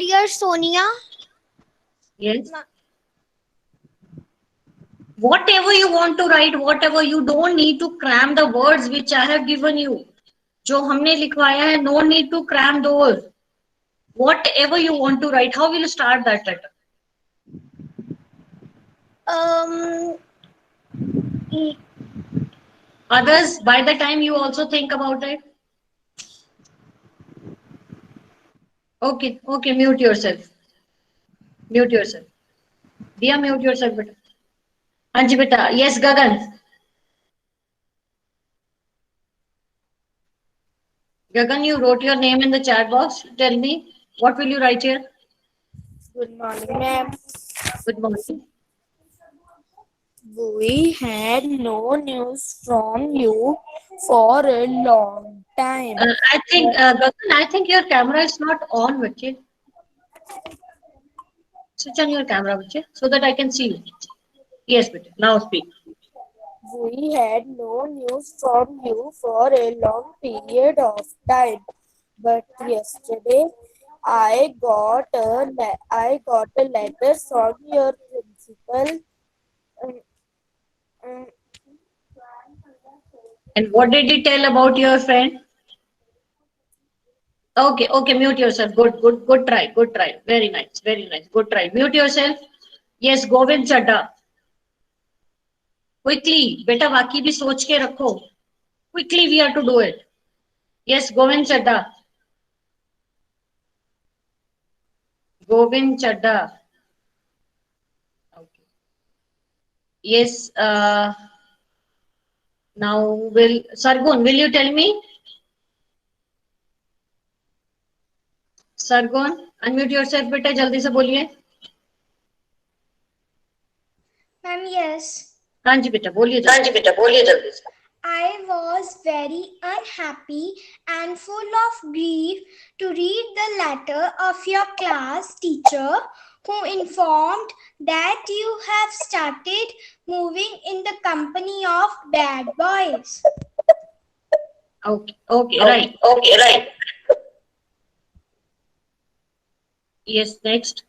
Dear Sonia. Yes. Whatever you want to write, whatever, you don't need to cram the words which I have given you. जो हमने लिखवाया है, no need to cram those. Whatever you want to write, how will you start that letter? Others, by the time you also think about it. Okay, okay, mute yourself. Mute yourself. Diya, mute yourself, beta. Anji beta, yes, Gagan. Gagan, you wrote your name in the chat box. Tell me, what will you write here? Good morning, ma'am. Good morning. We had no news from you for a long time. I think, Gagan, I think your camera is not on, Bache. Switch on your camera, Bache, so that I can see you. Yes, Bache. Now speak. We had no news from you for a long period of time, but yesterday I got a letter from your principal. um, um, And what did he tell about your friend? Okay, okay, mute yourself. Good, good, good try, good try. Very nice, very nice. Good try. Mute yourself. Yes, Govind Chadda. Quickly, beta बाकी भी सोच के रखो. Quickly, we have to do it. Yes, Govind Chadda. Govind Chadda. Okay. Yes. Now will Sargun, will you tell me? Sargun, unmute yourself, बेटा जल्दी से बोलिए. Ma'am, yes. हाँ जी बेटा बोलिए जल्दी. I was very unhappy and full of grief to read the letter of your class teacher who informed that you have started moving in the company of bad boys. Okay, right. Yes, next.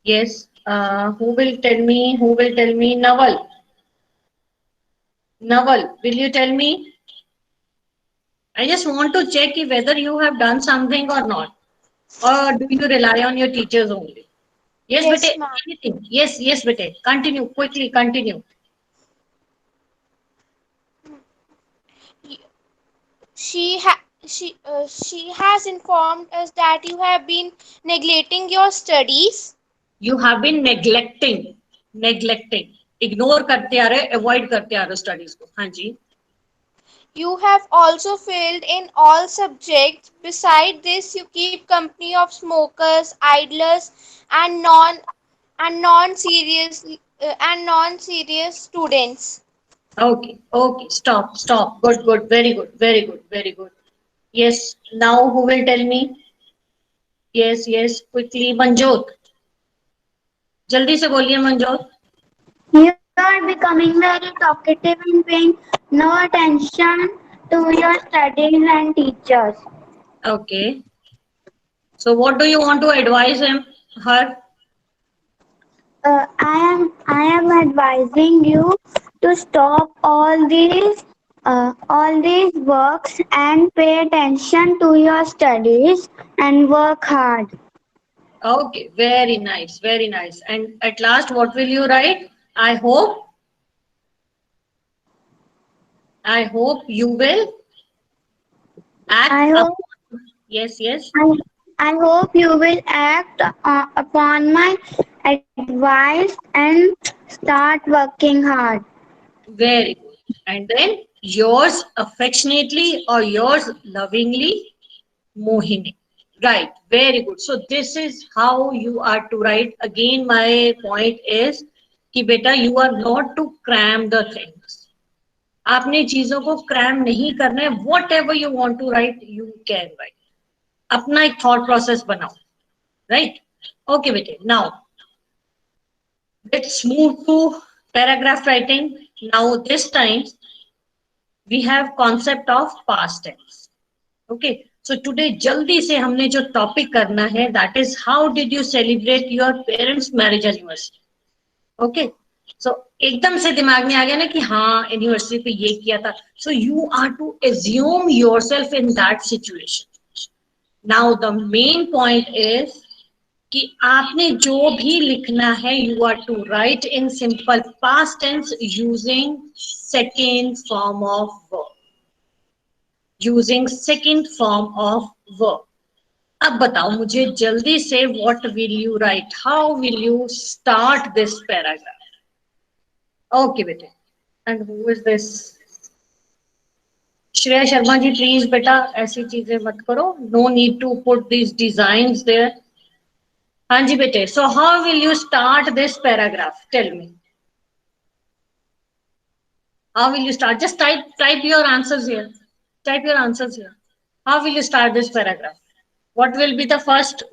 Yes, who will tell me? Naval, will you tell me? I just want to check if whether you have done something or not. Or do you rely on your teachers only? Yes, Yes, bete, ma'am. anything. Yes, bete. Continue, quickly, continue. She has informed us that you have been neglecting your studies. You have been neglecting. Ignore करते आ रहे, avoid करते आ रहे studies को. हाँ जी. You have also failed in all subjects. Beside this, you keep company of smokers, idlers, and non-serious students. Okay, stop. Good, very good. Yes, now who will tell me? Yes, quickly, Manjot. जल्दी से बोलिए Manjot. You are becoming very talkative and paying no attention to your studies and teachers. Okay. So what do you want to advise her? I am advising you to stop all these works and pay attention to your studies and work hard. Okay, very nice. And at last, what will you write? I hope you will act. Yes. I hope you will act upon my advice and start working hard. Very good. And then yours affectionately or yours lovingly, Mohini. Right, very good. So this is how you are to write. Again, my point is कि बेटा you are not to cram the things. आपने चीजों को cram नहीं करना है. Whatever you want to write, you can write. अपना एक thought process बनाओ. Right? Okay, बेटे. Now, let's move to paragraph writing. Now, this time, we have concept of past tense. Okay. So today जल्दी से हमने जो टॉपिक करना है that is how did you celebrate your parents marriage anniversary. Okay. So एकदम से दिमाग में आ गया ना कि हाँ एनिवर्सरी पे ये किया था. So you are to assume yourself in that situation. Now the main point is कि आपने जो भी लिखना है you are to write in simple past tense using second form of verb. Using second form of verb. अब बताओ मुझे जल्दी से what will you write? How will you start this paragraph? Okay बेटे. And who is this? Shreya Sharma ji please बेटा ऐसी चीजें मत करो. No need to put these designs there. हाँ जी बेटे, so how will you start this paragraph? Tell me. How will you start? Just type your answers here. Type your answers here. How will you start this paragraph? What will be the first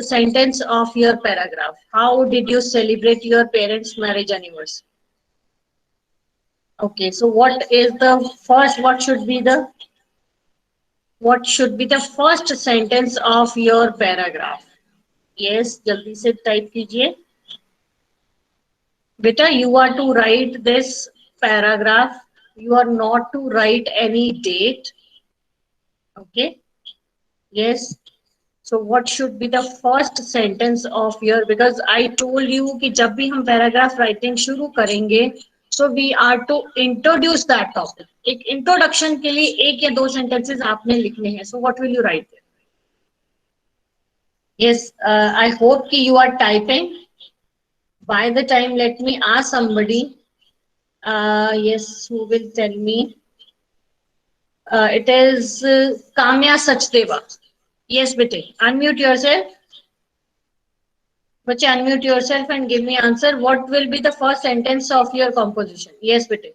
sentence of your paragraph? How did you celebrate your parents' marriage anniversary? Okay, so what should be the first sentence of your paragraph? Yes, जल्दी से type कीजिए. Beta, you are to write this paragraph. You are not to write any date. Okay. Yes. So what should be the first sentence of your, because I told you कि जब भी हम paragraph writing शुरू करेंगे, so we are to introduce that topic. एक introduction के लिए एक या दो sentences आपने लिखने हैं. So what will you write there? Yes, I hope कि you are typing. By the time, let me ask somebody. Yes, who will tell me? It is Kamya Sachdeva. Yes, bete. Unmute yourself. Bache, unmute yourself and give me answer. What will be the first sentence of your composition? Yes, bete.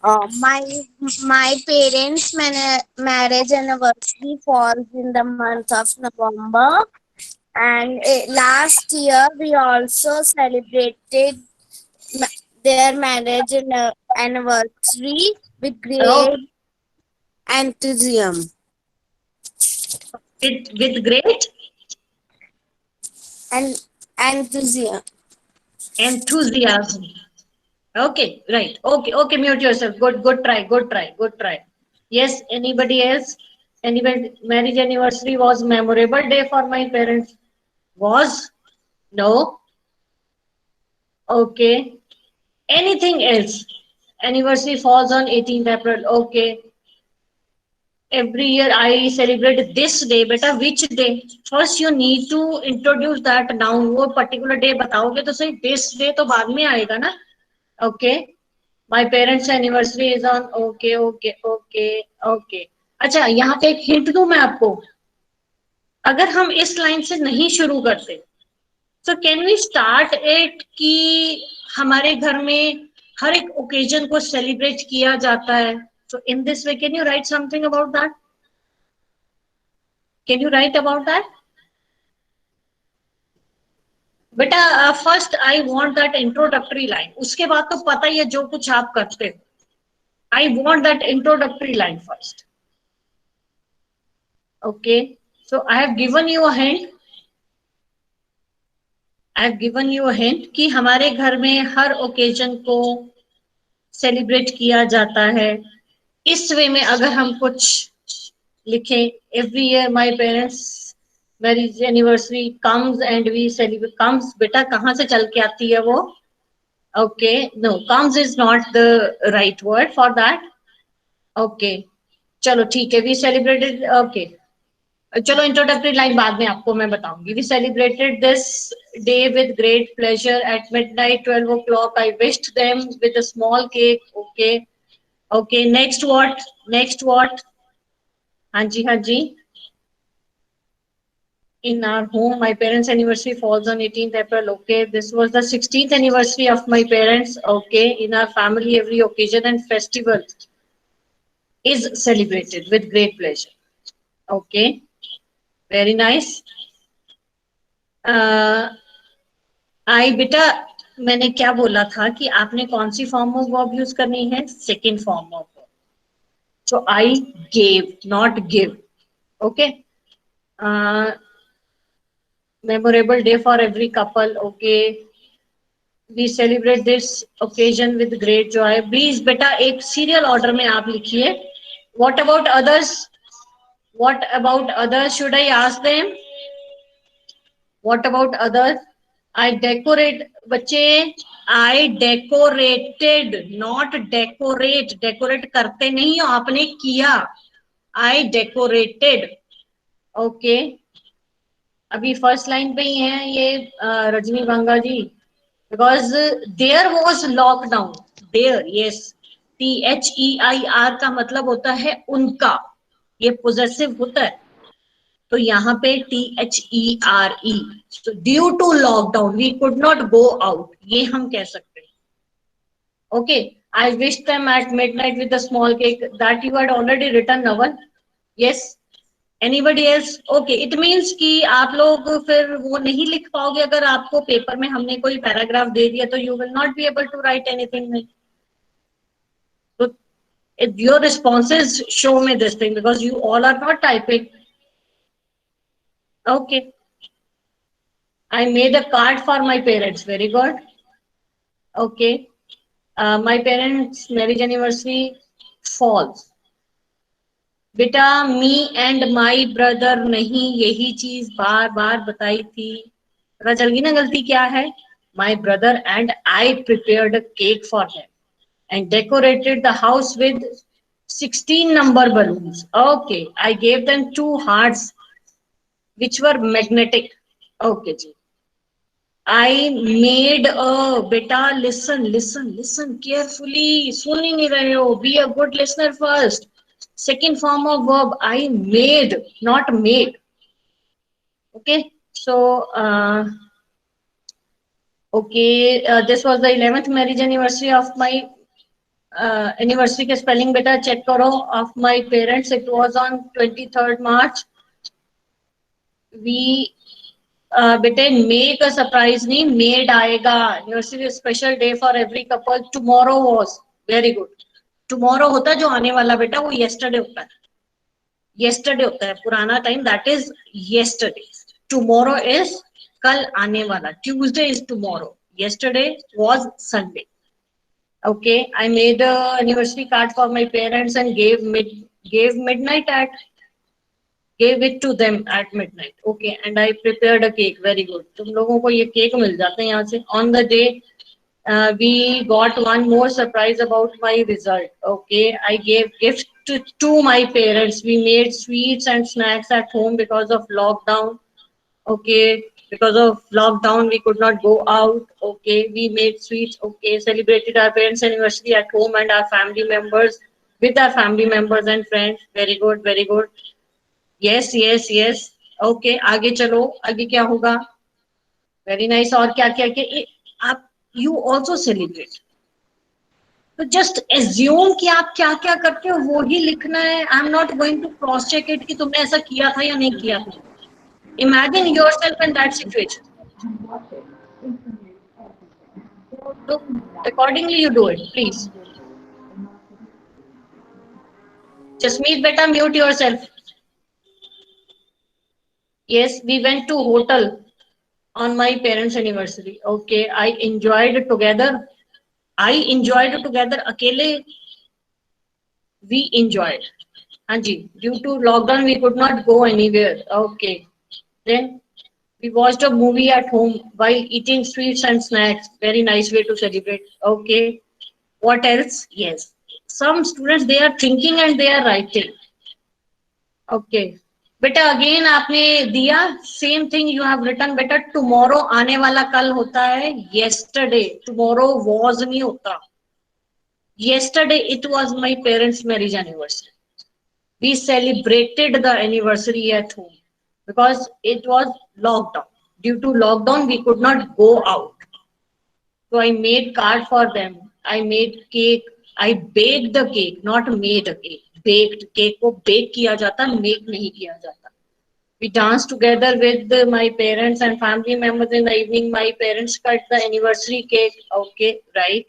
My parents' marriage anniversary falls in the month of November, and last year we also celebrated their marriage anniversary with great enthusiasm. With great And enthusiasm. enthusiasm. Okay, right. Okay, mute yourself. Good try. Yes, anybody else? Anybody, marriage anniversary was memorable day for my parents. Was? No. Okay. Anything else? Anniversary falls on 18th April. Okay. Every year I celebrate this day. Beta, which day? First you need to introduce that noun. वो particular day बताओगे तो सही. This day तो बाद में आएगा ना. Okay. My parents' anniversary is on. Okay. अच्छा, यहाँ पे एक हिंट दूं मैं आपको. अगर हम इस लाइन से नहीं शुरू करते, so can we start it कि हमारे घर में हर एक ओकेजन को सेलिब्रेट किया जाता है. So in this way, can you write something about that? Can you write about that? बेटा, first I want that introductory line. उसके बाद तो पता ही है जो कुछ आप करते हो. I want that introductory line first. Okay, so I have given you a hint. कि हमारे घर में हर ओकेजन को सेलिब्रेट किया जाता है. इस वे में अगर हम कुछ लिखें, every year my parents marriage anniversary comes and we celebrate. Comes बेटा कहाँ से चल के आती है वो? Okay, no, comes is not the right word for that. Okay, चलो ठीक है, वी सेलिब्रेटेड. ओके, चलो इंट्रोडक्टरी लाइन बाद में आपको मैं बताऊंगी. We celebrated this day with great pleasure. At midnight 12 o'clock I wished them with a small cake. Okay, next what? हाँ जी. In our home, my parents' anniversary falls on 18th April. Okay, this was the 16th anniversary of my parents. Okay, in our family, every occasion and festival is celebrated with great pleasure. Okay, very nice. बेटा, मैंने क्या बोला था कि आपने कौन सी form of verb use करनी है? Second form of verb. So I gave, not give. Okay. Memorable day for every couple. Okay, we celebrate this occasion with great joy. Please बेटा एक serial order में आप लिखिए. What about others? Should I ask them? What about others? I decorate. बच्चे, I decorated, not decorate. Decorate करते नहीं हो, आपने किया. I decorated. Okay. अभी फर्स्ट लाइन पे ही है ये Rajni Ganga ji. Because there was lockdown. There, yes, THEIR का मतलब होता है उनका. ये पोजेसिव होता है. तो यहाँ पे THERE, so due to lockdown we could not go out, ये हम कह सकते हैं. Okay, I wished them at midnight with a small cake. That you had already written, Naval? Yes. Anybody else? Okay, it means कि आप लोग फिर वो नहीं लिख पाओगे अगर आपको पेपर में हमने कोई पैराग्राफ दे दिया तो you will not be able to write anything. So your responses show me this thing because you all are not typing. Okay. I made a card for my parents. Very good. Okay. My parents' marriage anniversary falls. बेटा me and my brother नहीं, यही चीज बार बार बताई थी. पता चल गई ना गलती क्या है. My brother and I prepared a cake for him and decorated the house with 16 number balloons. Okay, I gave them 2 hearts which were magnetic. Okay जी. I made a, बेटा listen carefully. सुन ही नहीं रहे हो. Be a good listener first. Second form of verb, I made, not made. Okay, so this was the 11th marriage anniversary of my anniversary के spelling बेटा check करो of my parents. It was on 23rd March. We बेटे make a surprise नहीं, made आएगा. Anniversary special day for every couple. Tomorrow was very good. Tomorrow होता है जो आने वाला बेटा, वो येस्टरडे होता है. येस्टरडे होता है पुराना time, that is yesterday. Tomorrow is कल आने वाला. Tuesday is tomorrow. Yesterday was Sunday. Okay, I made a anniversary card for my parents and gave it to them at midnight. Okay, and I prepared a cake. Very good. तुम लोगों को ये cake मिल जाते हैं यहाँ से. On the day we got one more surprise about my result. Okay, I gave gifts to my parents. We made sweets and snacks at home because of lockdown. Okay, because of lockdown we could not go out. Okay, we made sweets. Okay, celebrated our parents' anniversary at home and our family members with our family members and friends. Very good, very good. Yes. Okay, आगे चलो. आगे क्या होगा? Very nice. और क्या क्या क्या आप you also celebrate. तो just assume कि आप क्या क्या करते हो वो ही लिखना है. I am not going to cross check it कि तुमने ऐसा किया था या नहीं किया था. Imagine yourself in that situation. So accordingly you do it, please. Jasmeet beta, mute yourself. Yes, we went to hotel on my parents' anniversary. Okay, I enjoyed it together. अकेले we enjoyed. Anji, due to lockdown we could not go anywhere. Okay, then we watched a movie at home while eating sweets and snacks. Very nice way to celebrate. Okay, what else? Yes, some students, they are thinking and they are writing. Okay, बेटा again आपने दिया same thing you have written. बेटा tomorrow आने वाला कल होता है yesterday. Tomorrow was नहीं होता. Yesterday it was my parents marriage anniversary. We celebrated the anniversary at home because it was lockdown. Due to lockdown we could not go out. So I made card for them. I made cake. I baked the cake, not made a cake. Baked, cake को bake किया जाता, make नहीं किया जाता. We danced together with my parents and family members in the evening. My parents cut the anniversary cake. Okay, right.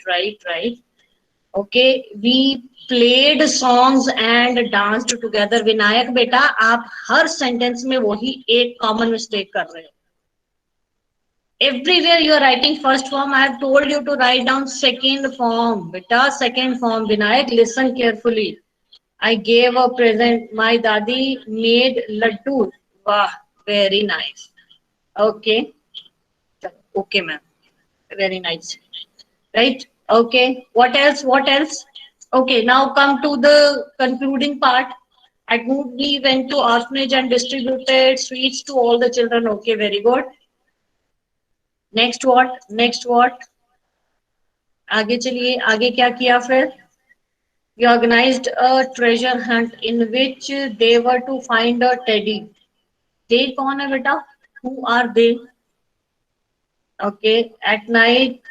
Okay, we played songs and danced together. Vinayak बेटा आप हर sentence में वही एक कॉमन मिस्टेक कर रहे हो. Everywhere you are writing first form. I have told you to write down second form. Beta, second form. Vinayak, listen carefully. I gave a present. My dadi made laddu. Wow, very nice. Okay. Okay, ma'am. Very nice. Right? Okay. What else? Okay, now come to the concluding part. At Mood, we went to orphanage and distributed sweets to all the children. Okay, very good. Next what? आगे चलिए. आगे क्या किया फिर? We organized a treasure hunt in which they were to find a teddy. they कौन है बेटा? Who are they? Okay, at night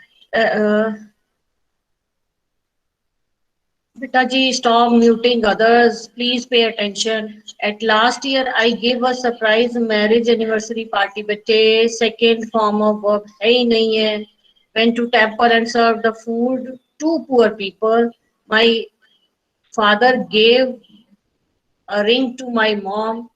Beta ji, stop muting others. Please pay attention. At last year, I gave a surprise marriage anniversary party. Bete, second form of work hai hi nahi hai. Went to temple and served the food to poor people. My father gave a ring to my mom.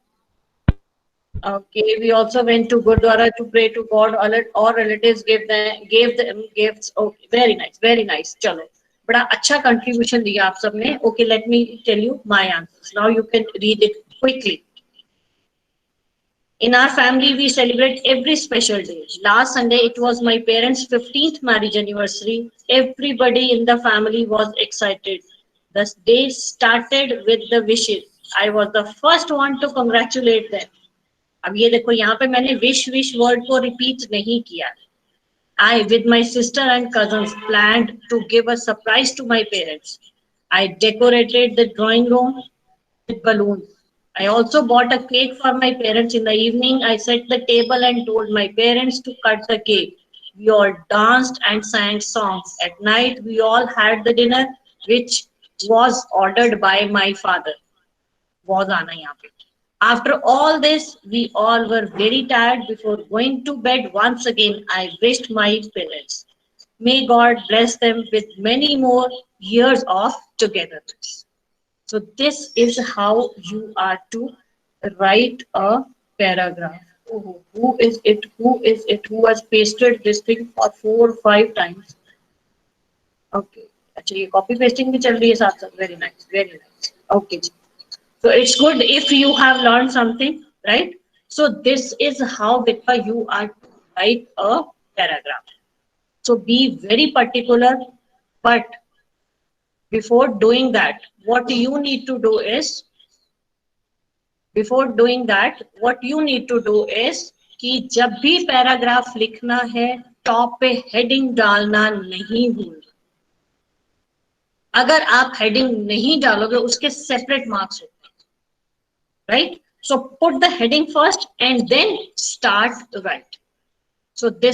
Okay, we also went to Gurdwara to pray to God. All relatives gave them gifts. Okay, very nice. चलो, बड़ा अच्छा contribution दिया आप सबने. Okay, let me tell you my answers. Now you can read it quickly. In our family, we celebrate every special day. Last Sunday, it was my parents' 15th marriage anniversary. Everybody in the family was excited. The day started with the wishes. I was the first one to congratulate them. अब ये देखो यहाँ पे मैंने wish word को repeat नहीं किया. I with my sister and cousins planned to give a surprise to my parents. I decorated the drawing room with balloons. I also bought a cake for my parents. In the evening, I set the table and told my parents to cut the cake. We all danced and sang songs. At night, we all had the dinner, which was ordered by my father. Was आना यहाँ पे. After all this, we all were very tired. Before going to bed, once again, I wished my parents. May God bless them with many more years of togetherness. So this is how you are to write a paragraph. Oh, who is it? Who has pasted this thing for 4 or 5 times? Okay. अच्छा ये copy pasting भी चल रही है साथ साथ. Very nice. Okay. So it's good if you have learned something, right? So this is how beta you are to write a paragraph. So be very particular, but before doing that, what you need to do is कि जब भी paragraph लिखना है top पे heading डालना नहीं भूलना. अगर आप हेडिंग नहीं डालोगे उसके सेपरेट मार्क्स होते हैं. Right? So put the heading first and then start write. So this